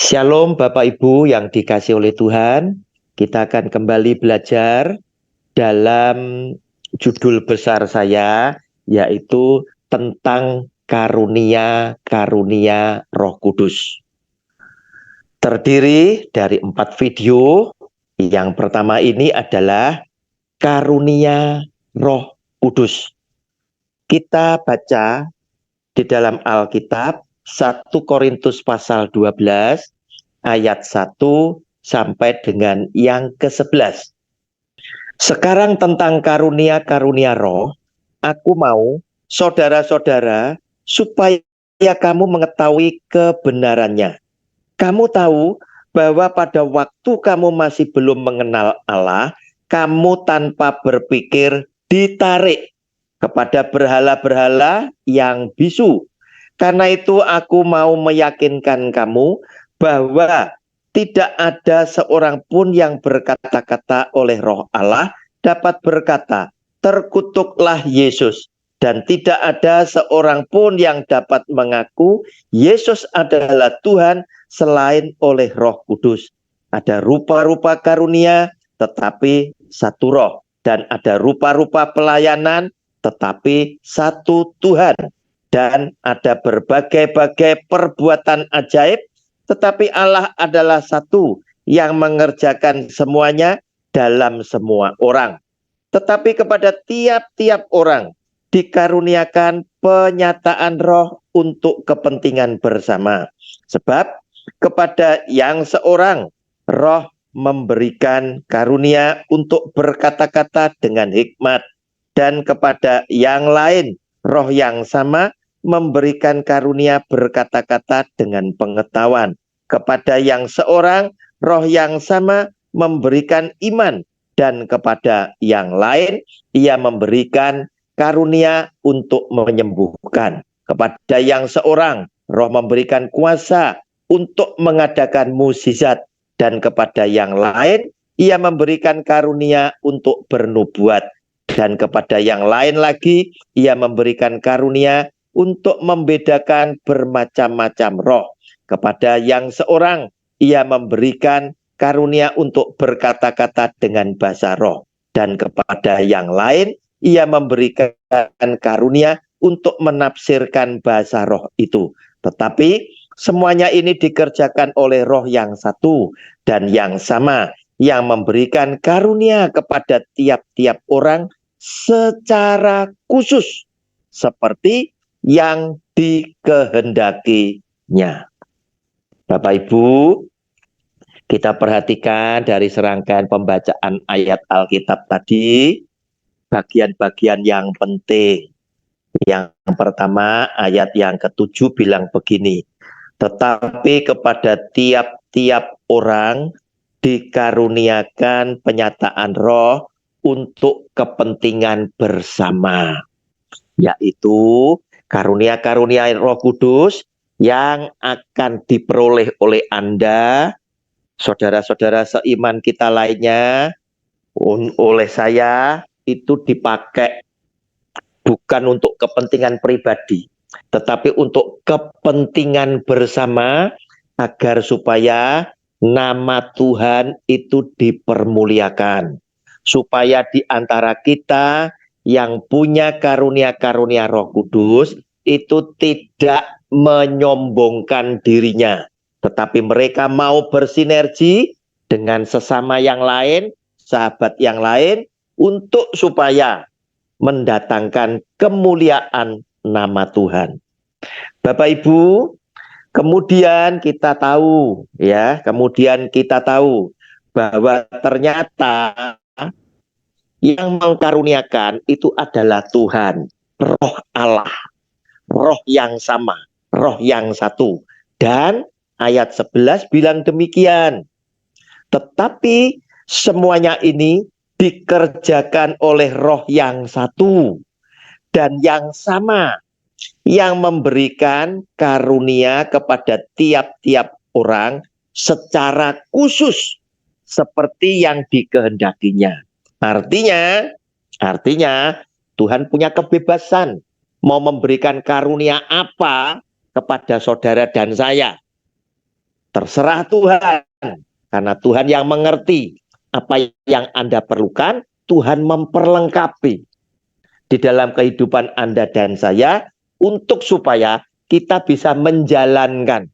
Shalom Bapak Ibu yang dikasih oleh Tuhan. Kita akan kembali belajar dalam judul besar saya, yaitu tentang karunia-karunia Roh Kudus. Terdiri dari 4 video. Yang pertama ini adalah karunia Roh Kudus. Kita baca di dalam Alkitab 1 Korintus pasal 12 ayat 1 sampai dengan yang ke-11. Sekarang tentang karunia-karunia roh, aku mau saudara-saudara supaya kamu mengetahui kebenarannya. Kamu tahu bahwa pada waktu kamu masih belum mengenal Allah, kamu tanpa berpikir ditarik kepada berhala-berhala yang bisu. Karena itu aku mau meyakinkan kamu bahwa tidak ada seorang pun yang berkata-kata oleh Roh Allah dapat berkata, terkutuklah Yesus. Dan tidak ada seorang pun yang dapat mengaku Yesus adalah Tuhan selain oleh Roh Kudus. Ada rupa-rupa karunia tetapi satu roh. Dan ada rupa-rupa pelayanan tetapi satu Tuhan. Dan ada berbagai-bagai perbuatan ajaib, tetapi Allah adalah satu yang mengerjakan semuanya dalam semua orang. Tetapi kepada tiap-tiap orang dikaruniakan penyataan roh untuk kepentingan bersama. Sebab kepada yang seorang roh memberikan karunia untuk berkata-kata dengan hikmat, dan kepada yang lain roh yang sama memberikan karunia berkata-kata dengan pengetahuan. Kepada yang seorang roh yang sama memberikan iman, dan kepada yang lain ia memberikan karunia untuk menyembuhkan. Kepada yang seorang roh memberikan kuasa untuk mengadakan mukjizat, dan kepada yang lain ia memberikan karunia untuk bernubuat, dan kepada yang lain lagi ia memberikan karunia untuk membedakan bermacam-macam roh. Kepada yang seorang ia memberikan karunia untuk berkata-kata dengan bahasa roh, dan kepada yang lain ia memberikan karunia untuk menafsirkan bahasa roh itu. Tetapi semuanya ini dikerjakan oleh roh yang satu dan yang sama, yang memberikan karunia kepada tiap-tiap orang secara khusus seperti yang dikehendakinya. Bapak Ibu, kita perhatikan dari serangkaian pembacaan ayat Alkitab tadi, bagian-bagian yang penting. Yang pertama, ayat yang ke-7 bilang begini, tetapi kepada tiap-tiap orang dikaruniakan penyataan roh untuk kepentingan bersama, yaitu karunia-karunia Roh Kudus yang akan diperoleh oleh Anda, saudara-saudara seiman kita lainnya, oleh saya, itu dipakai bukan untuk kepentingan pribadi, tetapi untuk kepentingan bersama, agar supaya nama Tuhan itu dipermuliakan, supaya di antara kita yang punya karunia-karunia Roh Kudus itu tidak menyombongkan dirinya, tetapi mereka mau bersinergi dengan sesama yang lain, sahabat yang lain, untuk supaya mendatangkan kemuliaan nama Tuhan. Bapak Ibu, kemudian kita tahu bahwa ternyata yang mengkaruniakan itu adalah Tuhan, Roh Allah, roh yang sama, roh yang satu. Dan ayat 11 bilang demikian. Tetapi semuanya ini dikerjakan oleh roh yang satu dan yang sama, yang memberikan karunia kepada tiap-tiap orang secara khusus seperti yang dikehendakinya. Artinya Tuhan punya kebebasan mau memberikan karunia apa kepada saudara dan saya. terserah Tuhan. Karena Tuhan yang mengerti apa yang Anda perlukan, Tuhan memperlengkapi di dalam kehidupan Anda dan saya untuk supaya kita bisa menjalankan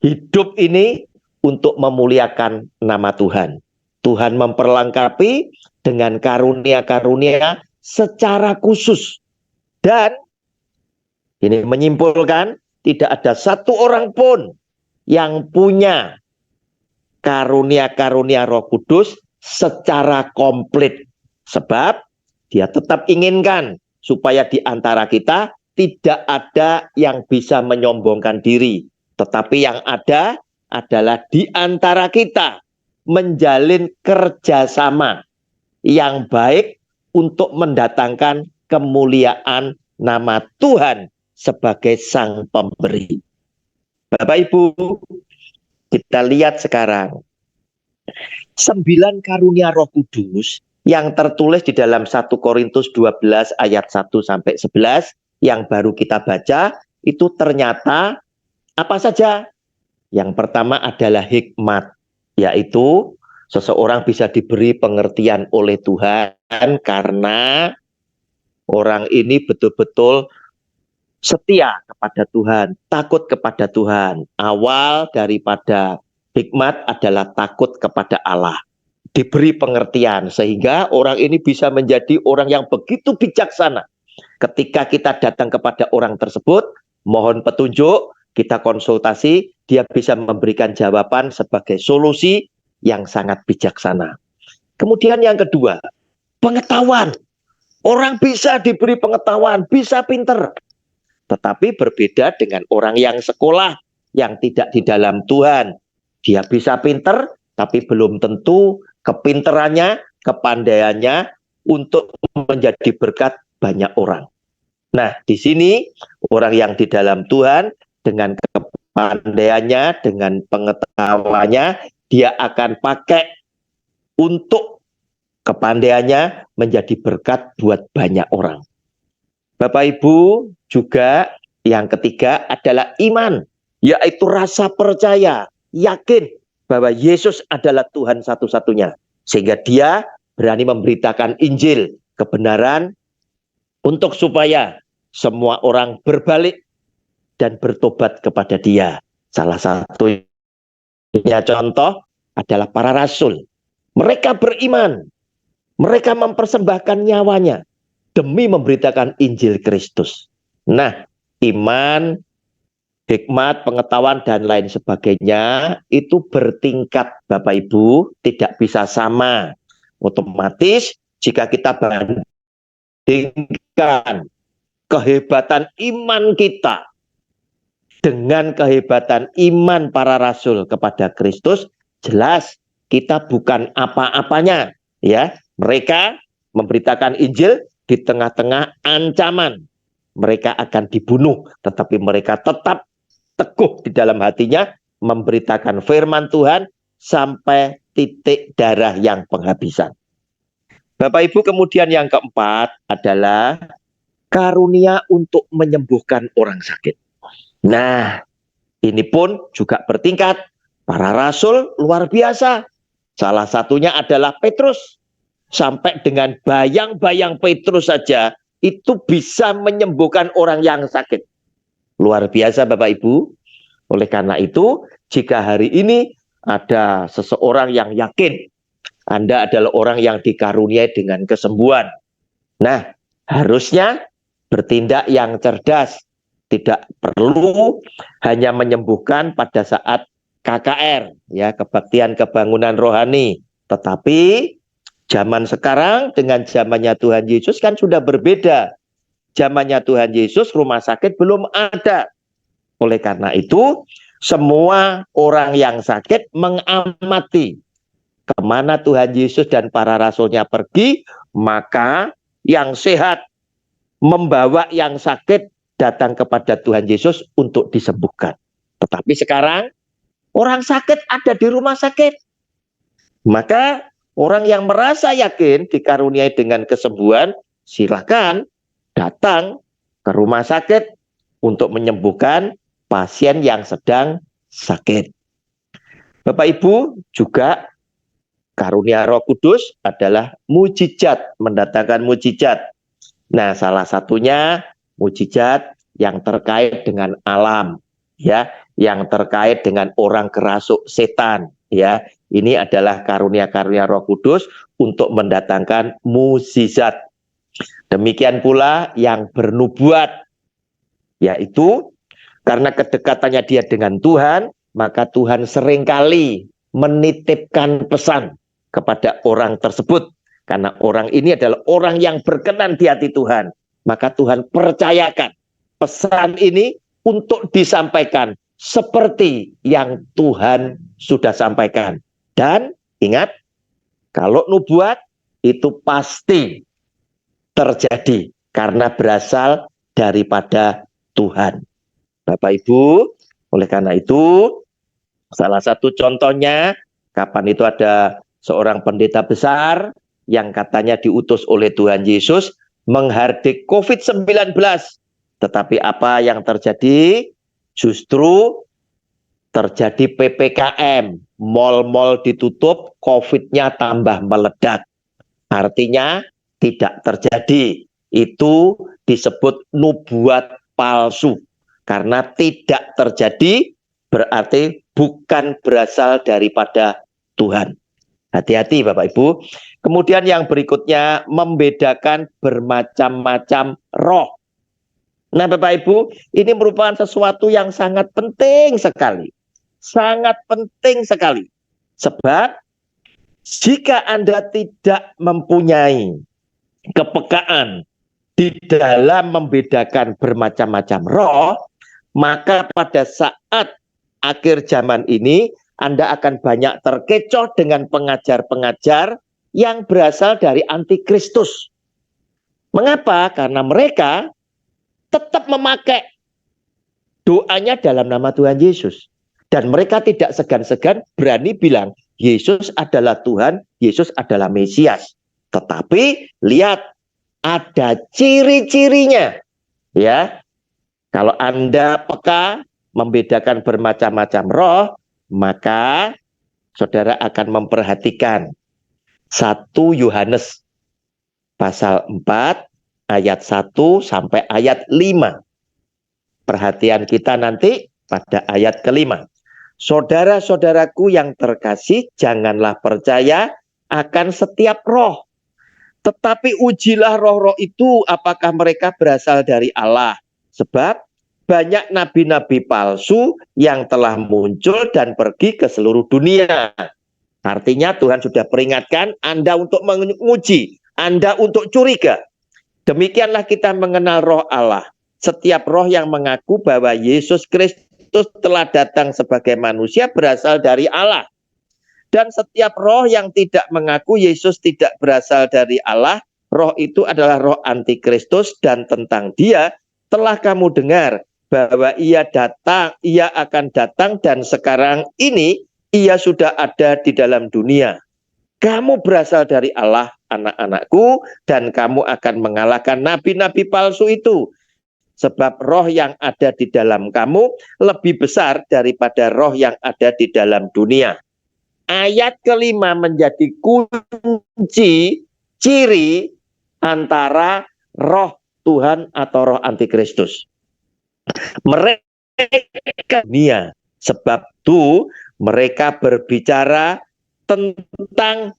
hidup ini untuk memuliakan nama Tuhan. Tuhan memperlengkapi dengan karunia-karunia secara khusus. Dan ini menyimpulkan tidak ada satu orang pun yang punya karunia-karunia Roh Kudus secara komplit. Sebab dia tetap inginkan supaya di antara kita tidak ada yang bisa menyombongkan diri. Tetapi yang ada adalah di antara kita menjalin kerjasama yang baik untuk mendatangkan kemuliaan nama Tuhan sebagai Sang Pemberi. Bapak Ibu, kita lihat sekarang 9 karunia Roh Kudus yang tertulis di dalam 1 Korintus 12 ayat 1 sampai 11 yang baru kita baca itu ternyata apa saja? Yang pertama adalah hikmat, yaitu seseorang bisa diberi pengertian oleh Tuhan karena orang ini betul-betul setia kepada Tuhan, takut kepada Tuhan. Awal daripada hikmat adalah takut kepada Allah. Diberi pengertian sehingga orang ini bisa menjadi orang yang begitu bijaksana. Ketika kita datang kepada orang tersebut, mohon petunjuk, kita konsultasi, dia bisa memberikan jawaban sebagai solusi yang sangat bijaksana. Kemudian yang kedua, pengetahuan. Orang bisa diberi pengetahuan, bisa pinter. Tetapi berbeda dengan orang yang sekolah, yang tidak di dalam Tuhan. Dia bisa pinter, tapi belum tentu kepinterannya, kepandaiannya untuk menjadi berkat banyak orang. Nah, di sini orang yang di dalam Tuhan dengan kepandaiannya, dengan pengetahuannya, dia akan pakai untuk kepandaiannya menjadi berkat buat banyak orang. Bapak Ibu, juga yang ketiga adalah iman, yaitu rasa percaya, yakin bahwa Yesus adalah Tuhan satu-satunya. Sehingga dia berani memberitakan Injil, kebenaran, untuk supaya semua orang berbalik dan bertobat kepada dia. Salah satunya contoh adalah para rasul. Mereka beriman, mereka mempersembahkan nyawanya demi memberitakan Injil Kristus. Nah, iman, hikmat, pengetahuan, dan lain sebagainya itu bertingkat, Bapak Ibu, tidak bisa sama. Otomatis jika kita bandingkan kehebatan iman kita dengan kehebatan iman para rasul kepada Kristus, jelas kita bukan apa-apanya, ya. Mereka memberitakan Injil di tengah-tengah ancaman. Mereka akan dibunuh, tetapi mereka tetap teguh di dalam hatinya memberitakan firman Tuhan sampai titik darah yang penghabisan. Bapak Ibu, kemudian yang keempat adalah karunia untuk menyembuhkan orang sakit. Nah, ini pun juga bertingkat. Para rasul luar biasa. Salah satunya adalah Petrus. Sampai dengan bayang-bayang Petrus saja itu bisa menyembuhkan orang yang sakit. Luar biasa Bapak Ibu. Oleh karena itu, jika hari ini ada seseorang yang yakin Anda adalah orang yang dikaruniai dengan kesembuhan. Nah, harusnya bertindak yang cerdas. Tidak perlu hanya menyembuhkan pada saat KKR, ya, kebaktian kebangunan rohani. Tetapi zaman sekarang dengan zamannya Tuhan Yesus kan sudah berbeda. Zamannya Tuhan Yesus rumah sakit belum ada. Oleh karena itu, semua orang yang sakit mengamati kemana Tuhan Yesus dan para rasulnya pergi, maka yang sehat membawa yang sakit datang kepada Tuhan Yesus untuk disembuhkan. Tetapi sekarang orang sakit ada di rumah sakit. Maka orang yang merasa yakin dikaruniai dengan kesembuhan, silakan datang ke rumah sakit untuk menyembuhkan pasien yang sedang sakit. Bapak Ibu, juga karunia Roh Kudus adalah mujizat, mendatangkan mujizat. Nah, salah satunya mujizat yang terkait dengan alam, ya, yang terkait dengan orang kerasuk setan, ya. Ini adalah karunia-karunia Roh Kudus untuk mendatangkan mujizat. Demikian pula yang bernubuat, yaitu karena kedekatannya dia dengan Tuhan, maka Tuhan seringkali menitipkan pesan kepada orang tersebut. Karena orang ini adalah orang yang berkenan di hati Tuhan. Maka Tuhan percayakan pesan ini untuk disampaikan seperti yang Tuhan sudah sampaikan. Dan ingat, kalau nubuat itu pasti terjadi karena berasal daripada Tuhan. Bapak Ibu, oleh karena itu, salah satu contohnya, kapan itu ada seorang pendeta besar yang katanya diutus oleh Tuhan Yesus menghardik COVID-19. Tetapi apa yang terjadi? Justru terjadi PPKM, mal-mal ditutup, COVID-nya tambah meledak. Artinya tidak terjadi. Itu disebut nubuat palsu. Karena tidak terjadi berarti bukan berasal daripada Tuhan. Hati-hati Bapak Ibu. Kemudian yang berikutnya, membedakan bermacam-macam roh. Nah Bapak Ibu, ini merupakan sesuatu yang sangat penting sekali. Sangat penting sekali. Sebab jika Anda tidak mempunyai kepekaan di dalam membedakan bermacam-macam roh, maka pada saat akhir zaman ini Anda akan banyak terkecoh dengan pengajar-pengajar yang berasal dari antikristus. Mengapa? Karena mereka tetap memakai doanya dalam nama Tuhan Yesus. Dan mereka tidak segan-segan berani bilang Yesus adalah Tuhan, Yesus adalah Mesias. Tetapi lihat, ada ciri-cirinya. Ya, kalau Anda peka membedakan bermacam-macam roh, maka saudara akan memperhatikan 1 Yohanes pasal 4 ayat 1 sampai ayat 5. Perhatian kita nanti pada ayat kelima. Saudara-saudaraku yang terkasih, janganlah percaya akan setiap roh, tetapi ujilah roh-roh itu apakah mereka berasal dari Allah. Sebab banyak nabi-nabi palsu yang telah muncul dan pergi ke seluruh dunia. Artinya Tuhan sudah peringatkan Anda untuk menguji, Anda untuk curiga. Demikianlah kita mengenal roh Allah. Setiap roh yang mengaku bahwa Yesus Kristus telah datang sebagai manusia berasal dari Allah. Dan setiap roh yang tidak mengaku Yesus tidak berasal dari Allah, roh itu adalah roh antikristus, dan tentang dia telah kamu dengar bahwa ia akan datang, dan sekarang ini ia sudah ada di dalam dunia. Kamu berasal dari Allah, anak-anakku, dan kamu akan mengalahkan nabi-nabi palsu itu. Sebab roh yang ada di dalam kamu lebih besar daripada roh yang ada di dalam dunia. Ayat kelima menjadi kunci ciri antara roh Tuhan atau roh antikristus. Mereka dunia, sebab itu mereka berbicara tentang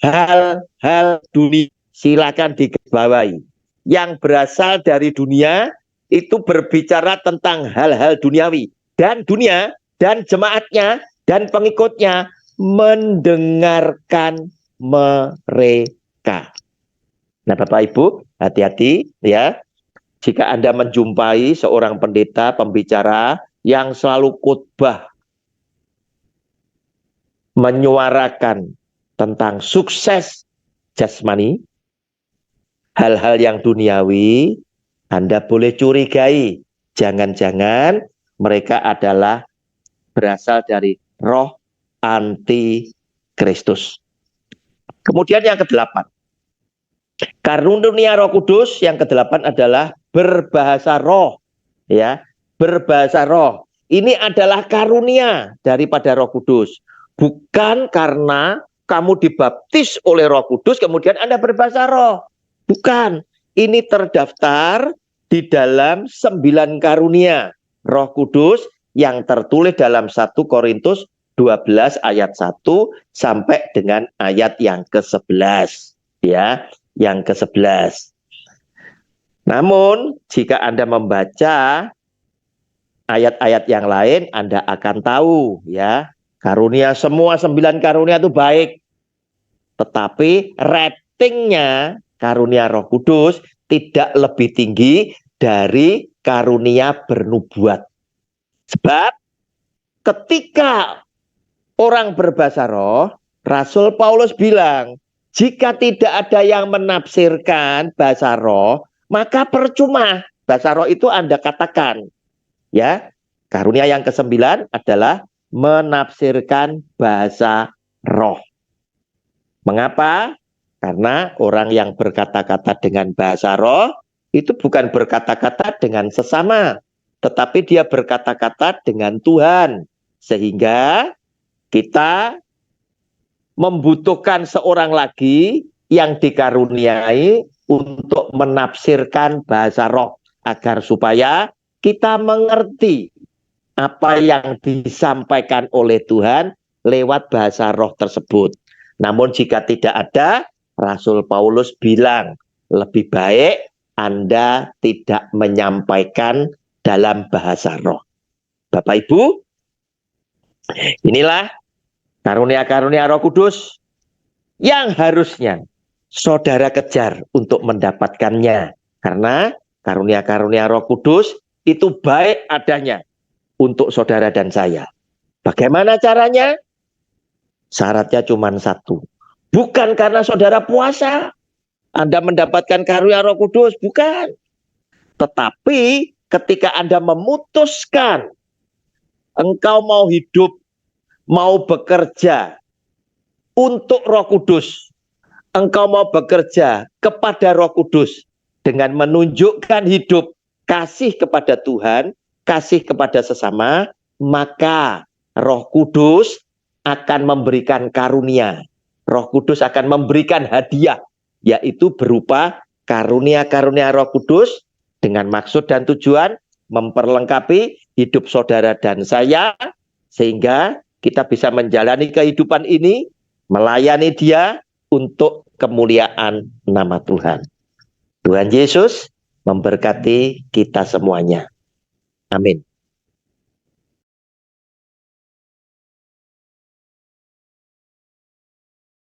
hal-hal dunia. Silakan digarisbawahi. Yang berasal dari dunia itu berbicara tentang hal-hal duniawi, dan dunia dan jemaatnya dan pengikutnya mendengarkan mereka. Nah Bapak Ibu, hati-hati ya. Jika Anda menjumpai seorang pendeta, pembicara yang selalu khotbah menyuarakan tentang sukses jasmani, hal-hal yang duniawi, Anda boleh curigai, jangan-jangan mereka adalah berasal dari roh antikristus. Kemudian yang kedelapan, karunia Roh Kudus yang kedelapan adalah berbahasa roh. Ya, berbahasa roh. Ini adalah karunia daripada Roh Kudus. Bukan karena kamu dibaptis oleh Roh Kudus kemudian Anda berbahasa roh. Bukan. Ini terdaftar di dalam 9 karunia Roh Kudus yang tertulis dalam 1 Korintus 12 ayat 1 sampai dengan ayat yang ke-11. Ya, yang ke-11. Namun, jika Anda membaca ayat-ayat yang lain, Anda akan tahu ya, karunia semua 9 karunia itu baik. Tetapi ratingnya karunia Roh Kudus tidak lebih tinggi dari karunia bernubuat. Sebab ketika orang berbahasa roh, Rasul Paulus bilang, jika tidak ada yang menafsirkan bahasa roh, maka percuma. Bahasa roh itu Anda katakan. Ya, karunia yang ke-9 adalah menafsirkan bahasa roh. Mengapa? Karena orang yang berkata-kata dengan bahasa roh itu bukan berkata-kata dengan sesama, tetapi dia berkata-kata dengan Tuhan. Sehingga kita membutuhkan seorang lagi yang dikaruniai untuk menafsirkan bahasa roh agar supaya kita mengerti apa yang disampaikan oleh Tuhan lewat bahasa roh tersebut. Namun jika tidak ada, Rasul Paulus bilang, lebih baik Anda tidak menyampaikan dalam bahasa roh. Bapak Ibu, inilah karunia-karunia Roh Kudus yang harusnya saudara kejar untuk mendapatkannya. Karena karunia-karunia Roh Kudus itu baik adanya untuk saudara dan saya. Bagaimana caranya? Syaratnya cuma satu. Bukan karena saudara puasa Anda mendapatkan karunia Roh Kudus, bukan. Tetapi ketika Anda memutuskan engkau mau hidup, mau bekerja untuk Roh Kudus, engkau mau bekerja kepada Roh Kudus dengan menunjukkan hidup kasih kepada Tuhan, kasih kepada sesama, maka Roh Kudus akan memberikan karunia. Roh Kudus akan memberikan hadiah, yaitu berupa karunia-karunia Roh Kudus dengan maksud dan tujuan memperlengkapi hidup saudara dan saya, sehingga kita bisa menjalani kehidupan ini, melayani Dia untuk kemuliaan nama Tuhan. Tuhan Yesus memberkati kita semuanya. Amin.